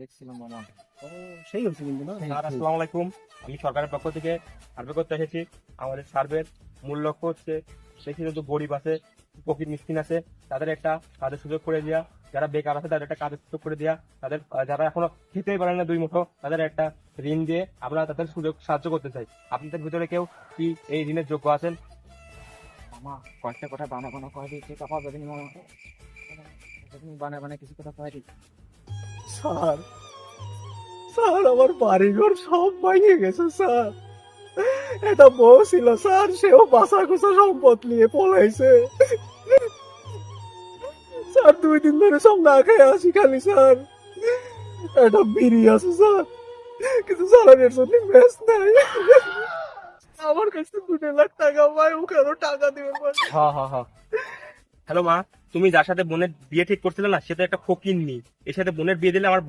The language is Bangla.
দেখছিলাম মামা। ও সেই হচ্ছে কিন্তু না। স্যার আসসালামু আলাইকুম। আমি সরকারের পক্ষ থেকে সার্ভে করতে এসেছি। আমাদের সার্ভের মূল লক্ষ্য হচ্ছে সেখানে কিন্তু গরিব আছে, ফকির মিসকিন আছে, তাদের একটা কাজের সুযোগ করে দেওয়া, যারা বেকার আছে তাদের একটা কাজের সুযোগ করে দেওয়া, তাদের যারা এখনো খেতেই পারে না দুই মুঠো তাদের একটা ঋণ দিয়ে আমরা তাদের সুযোগ সাহায্য করতে চাই। আপনাদের ভিতরে কেউ কি এই ঋণের যোগ্য আছেন? মামা কয়েকটা কথা বানা কয়ে দিয়েছে, কথা যদি মামা তুমি বানা কিছু কথা কয়ে দিই। স্যার স্যার আমার বাড়িঘর সব ভেঙে গেছে স্যার। এটা বউ ছিল স্যার, সেও বাসা কুসা সম্পদ নিয়ে পলাইছে স্যার। 2 দিন ধরে সব না খেয়ে আসি খালি স্যার। এটা বিড়ি আছে স্যার, কিন্তু চালানের জন্য ম্যাচ নাই। আমার কাছে 2 লাখ টাকা পাই, ওখানেও টাকা দিবে পারে। হ্যাঁ হ্যাঁ হ্যাঁ। হ্যালো মা, তুমি যার সাথে বোনের বিয়ে ঠিক করছিলে না, সে তো একটা ফকিন্নি। এর সাথে বোনের বিয়ে দিলে আমার বোন